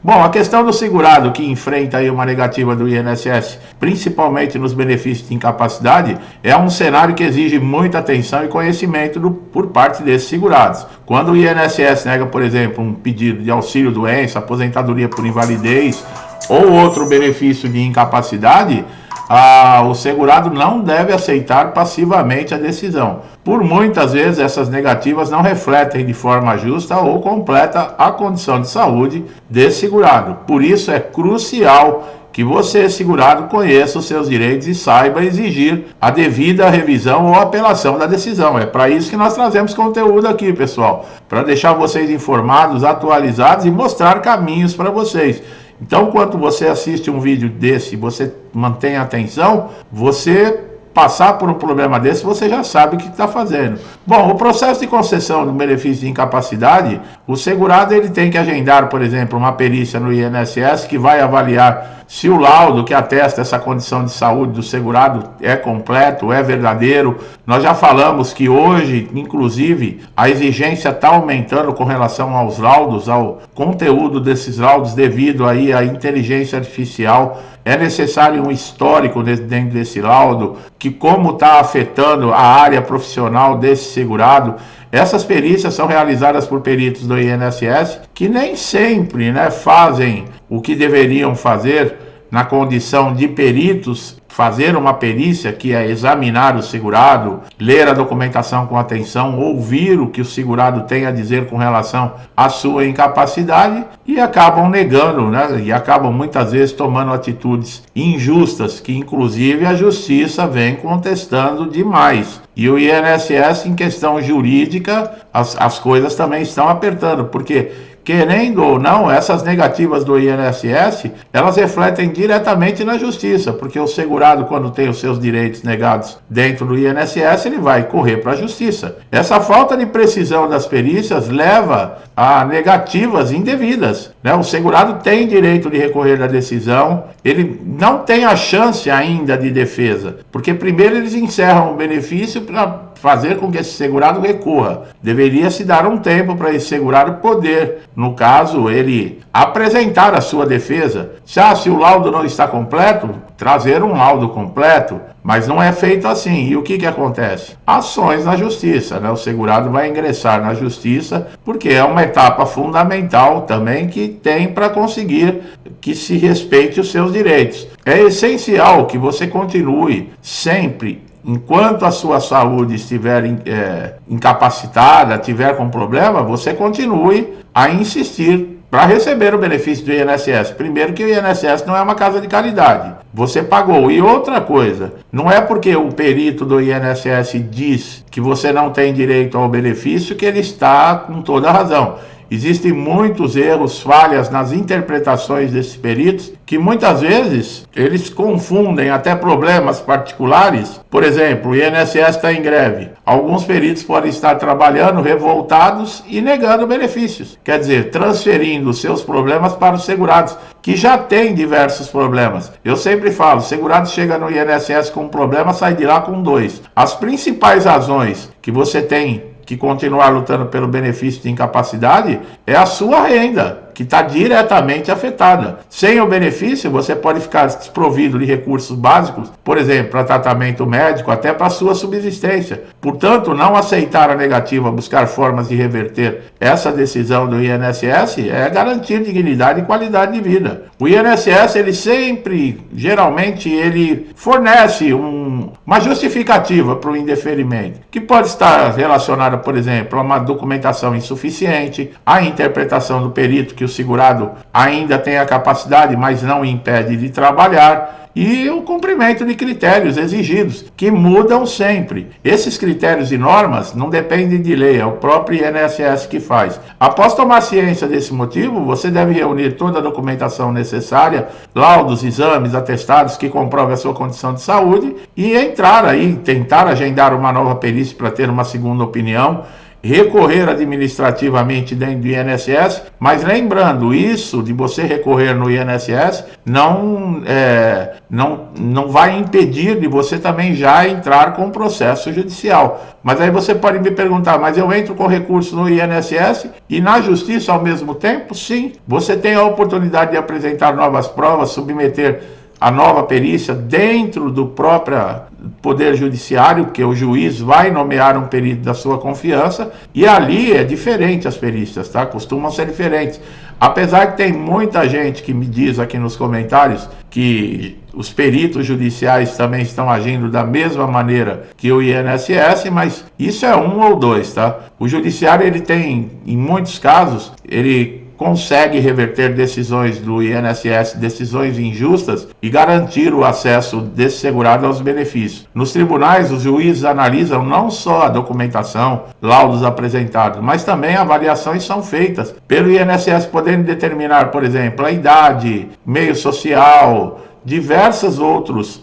Bom, a questão do segurado que enfrenta aí uma negativa do INSS, principalmente nos benefícios de incapacidade, é um cenário que exige muita atenção e conhecimento por parte desses segurados. Quando o INSS nega, por exemplo, um pedido de auxílio-doença, aposentadoria por invalidez ou outro benefício de incapacidade, o segurado não deve aceitar passivamente a decisão. Por muitas vezes essas negativas não refletem de forma justa ou completa a condição de saúde desse segurado. Por isso é crucial que você, segurado, conheça os seus direitos e saiba exigir a devida revisão ou apelação da decisão. É para isso que nós trazemos conteúdo aqui, pessoal, para deixar vocês informados, atualizados e mostrar caminhos para vocês. Então, quando você assiste um vídeo desse, você mantém a atenção, você passar por um problema desse, você já sabe o que está fazendo. Bom, o processo de concessão do benefício de incapacidade, o segurado ele tem que agendar, por exemplo, uma perícia no INSS que vai avaliar se o laudo que atesta essa condição de saúde do segurado é completo, é verdadeiro. Nós já falamos que hoje, inclusive, a exigência está aumentando com relação aos laudos, ao conteúdo desses laudos devido aí à inteligência artificial. É necessário um histórico dentro desse laudo, que como está afetando a área profissional desse segurado. Essas perícias são realizadas por peritos do INSS que nem sempre, fazem o que deveriam fazer na condição de peritos, fazer uma perícia que é examinar o segurado, ler a documentação com atenção, ouvir o que o segurado tem a dizer com relação à sua incapacidade e acabam negando, e acabam muitas vezes tomando atitudes injustas, que inclusive a justiça vem contestando demais. E o INSS, em questão jurídica, as coisas também estão apertando, porque querendo ou não, essas negativas do INSS, elas refletem diretamente na justiça, porque o segurado, quando tem os seus direitos negados dentro do INSS, ele vai correr para a justiça. Essa falta de precisão das perícias leva a negativas indevidas. O segurado tem direito de recorrer da decisão, ele não tem a chance ainda de defesa, porque primeiro eles encerram o benefício para fazer com que esse segurado recorra. Deveria se dar um tempo para esse segurado poder, no caso, ele apresentar a sua defesa. Se o laudo não está completo, trazer um laudo completo, mas não é feito assim. E o que acontece? Ações na justiça, O segurado vai ingressar na justiça, porque é uma etapa fundamental também que tem para conseguir que se respeite os seus direitos. É essencial que você continue sempre, enquanto a sua saúde estiver incapacitada, tiver com problema, você continue a insistir para receber o benefício do INSS. Primeiro que o INSS não é uma casa de caridade. Você pagou. E outra coisa, não é porque o perito do INSS diz que você não tem direito ao benefício que ele está com toda a razão. Existem muitos erros, falhas nas interpretações desses peritos, que muitas vezes eles confundem até problemas particulares. Por exemplo, o INSS está em greve. Alguns peritos podem estar trabalhando revoltados e negando benefícios. Quer dizer, transferindo seus problemas para os segurados, que já têm diversos problemas. Eu sempre falo, o segurado chega no INSS com um problema, sai de lá com dois. As principais razões que você tem que continuar lutando pelo benefício de incapacidade é a sua renda, que está diretamente afetada. Sem o benefício, você pode ficar desprovido de recursos básicos, por exemplo, para tratamento médico, até para a sua subsistência. Portanto, não aceitar a negativa, buscar formas de reverter essa decisão do INSS é garantir dignidade e qualidade de vida. O INSS, ele sempre, geralmente, ele fornece uma justificativa para o indeferimento, que pode estar relacionada, por exemplo, a uma documentação insuficiente, a interpretação do perito que o segurado ainda tem a capacidade, mas não impede de trabalhar, e o cumprimento de critérios exigidos, que mudam sempre. Esses critérios e normas não dependem de lei, é o próprio INSS que faz. Após tomar ciência desse motivo, você deve reunir toda a documentação necessária, laudos, exames, atestados que comprovem a sua condição de saúde e entrar aí, tentar agendar uma nova perícia para ter uma segunda opinião, recorrer administrativamente dentro do INSS, mas lembrando, isso de você recorrer no INSS não vai impedir de você também já entrar com processo judicial. Mas aí você pode me perguntar, mas eu entro com recurso no INSS e na Justiça ao mesmo tempo? Sim, você tem a oportunidade de apresentar novas provas, submeter a nova perícia dentro do próprio Poder Judiciário, que o juiz vai nomear um perito da sua confiança, e ali é diferente as perícias, tá? Costumam ser diferentes. Apesar que tem muita gente que me diz aqui nos comentários que os peritos judiciais também estão agindo da mesma maneira que o INSS, mas isso é um ou dois, tá? O judiciário, ele tem, em muitos casos, ele consegue reverter decisões do INSS, decisões injustas, e garantir o acesso desse segurado aos benefícios. Nos tribunais, os juízes analisam não só a documentação, laudos apresentados, mas também avaliações são feitas pelo INSS, podendo determinar, por exemplo, a idade, meio social, diversos outros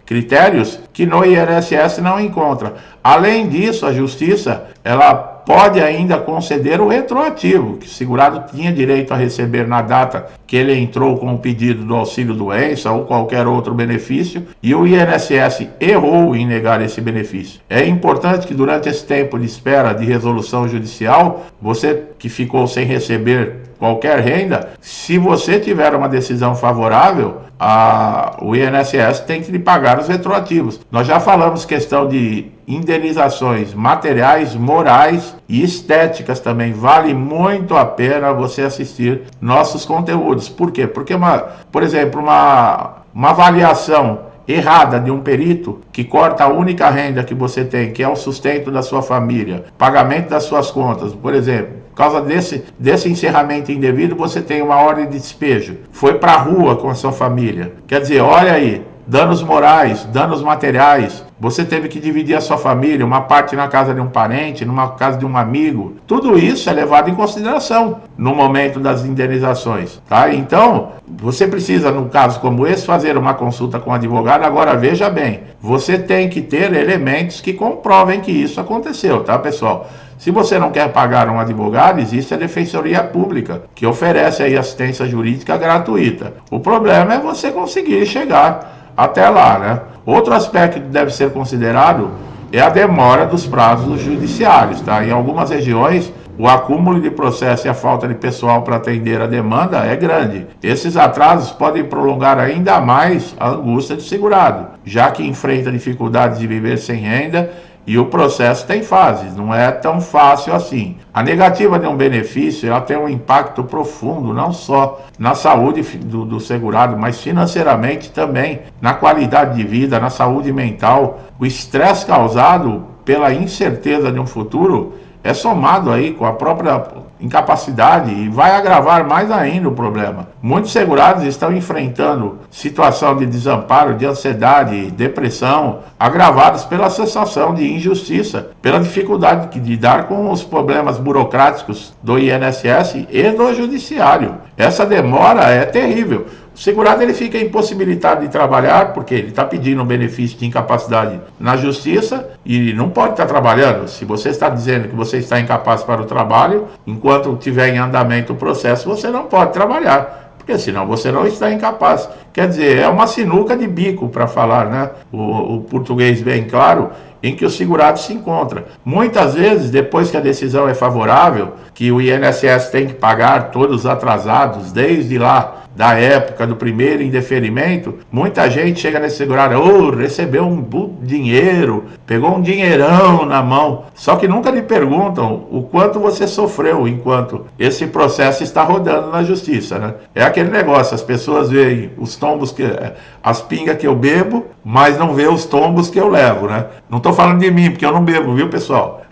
critérios que no INSS não encontra. Além disso, a Justiça, ela pode ainda conceder o retroativo, que o segurado tinha direito a receber na data que ele entrou com o pedido do auxílio-doença ou qualquer outro benefício, e o INSS errou em negar esse benefício. É importante que durante esse tempo de espera de resolução judicial, você que ficou sem receber qualquer renda, se você tiver uma decisão favorável, o INSS tem que lhe pagar os retroativos. Nós já falamos questão de indenizações materiais, morais e estéticas também. Vale muito a pena você assistir nossos conteúdos. Por quê? Porque, por exemplo, uma avaliação errada de um perito que corta a única renda que você tem, que é o sustento da sua família, pagamento das suas contas, por exemplo, por causa desse encerramento indevido, você tem uma ordem de despejo, foi para a rua com a sua família. Quer dizer, olha aí, danos morais, danos materiais, você teve que dividir a sua família, uma parte na casa de um parente, numa casa de um amigo. Tudo isso é levado em consideração no momento das indenizações, tá? Então, você precisa, num caso como esse, fazer uma consulta com o advogado. Agora, veja bem, você tem que ter elementos que comprovem que isso aconteceu, tá, pessoal? Se você não quer pagar um advogado, existe a Defensoria Pública, que oferece aí assistência jurídica gratuita. O problema é você conseguir chegar até lá, né? Outro aspecto que deve ser considerado é a demora dos prazos judiciários, tá? Em algumas regiões, o acúmulo de processo e a falta de pessoal para atender a demanda é grande. Esses atrasos podem prolongar ainda mais a angústia do segurado, já que enfrenta dificuldades de viver sem renda. E o processo tem fases, não é tão fácil assim. A negativa de um benefício, ela tem um impacto profundo, não só na saúde do segurado, mas financeiramente também, na qualidade de vida, na saúde mental. O estresse causado pela incerteza de um futuro é somado aí com a própria incapacidade e vai agravar mais ainda o problema. Muitos segurados estão enfrentando situação de desamparo, de ansiedade, depressão, agravados pela sensação de injustiça, pela dificuldade de lidar com os problemas burocráticos do INSS e do Judiciário. Essa demora é terrível. O segurado, ele fica impossibilitado de trabalhar porque ele está pedindo um benefício de incapacidade na Justiça e não pode estar trabalhando. Se você está dizendo que você está incapaz para o trabalho, enquanto estiver em andamento o processo, você não pode trabalhar, porque senão você não está incapaz. Quer dizer, é uma sinuca de bico, para falar, né? O português bem claro, em que o segurado se encontra. Muitas vezes, depois que a decisão é favorável, que o INSS tem que pagar todos os atrasados, desde lá da época do primeiro indeferimento, muita gente chega nesse segurado, recebeu um dinheiro, pegou um dinheirão na mão, só que nunca lhe perguntam o quanto você sofreu enquanto esse processo está rodando na Justiça, né? É aquele negócio, as pessoas veem os tombos, as pingas que eu bebo, mas não vê os tombos que eu levo, né? Não estou falando de mim, porque eu não bebo, viu, pessoal?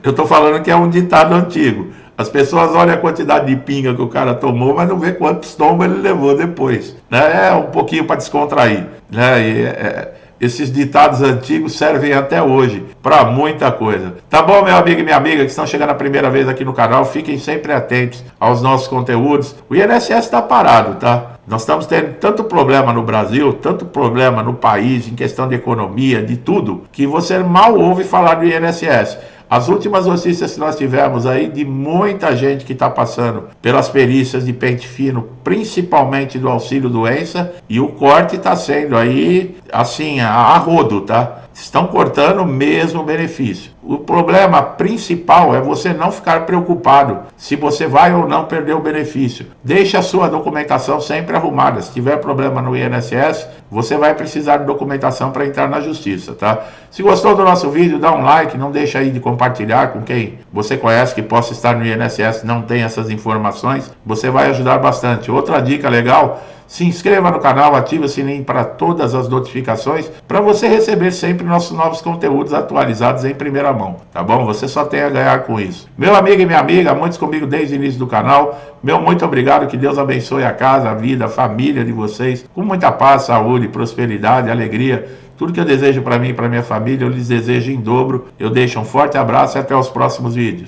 Eu estou falando que é um ditado antigo. As pessoas olham a quantidade de pinga que o cara tomou, mas não vê quantos tombos ele levou depois, né? É um pouquinho para descontrair, né? Esses ditados antigos servem até hoje para muita coisa. Tá bom, meu amigo e minha amiga que estão chegando a primeira vez aqui no canal, fiquem sempre atentos aos nossos conteúdos. O INSS está parado, tá? Nós estamos tendo tanto problema no Brasil, tanto problema no país, em questão de economia, de tudo, que você mal ouve falar do INSS. As últimas notícias que nós tivemos aí de muita gente que está passando pelas perícias de pente fino, principalmente do auxílio doença, e o corte está sendo aí, assim, a rodo, tá? Estão cortando mesmo o benefício. O problema principal é você não ficar preocupado se você vai ou não perder o benefício. Deixe a sua documentação sempre arrumada. Se tiver problema no INSS, você vai precisar de documentação para entrar na justiça, tá? Se gostou do nosso vídeo, dá um like, não deixa aí de compartilhar com quem você conhece que possa estar no INSS e não tem essas informações. Você vai ajudar bastante. Outra dica legal: se inscreva no canal, ative o sininho para todas as notificações, para você receber sempre nossos novos conteúdos atualizados em primeira mão, tá bom? Você só tem a ganhar com isso. Meu amigo e minha amiga, muitos comigo desde o início do canal, meu muito obrigado, que Deus abençoe a casa, a vida, a família de vocês, com muita paz, saúde, prosperidade, alegria. Tudo que eu desejo para mim e para minha família, eu lhes desejo em dobro. Eu deixo um forte abraço e até os próximos vídeos.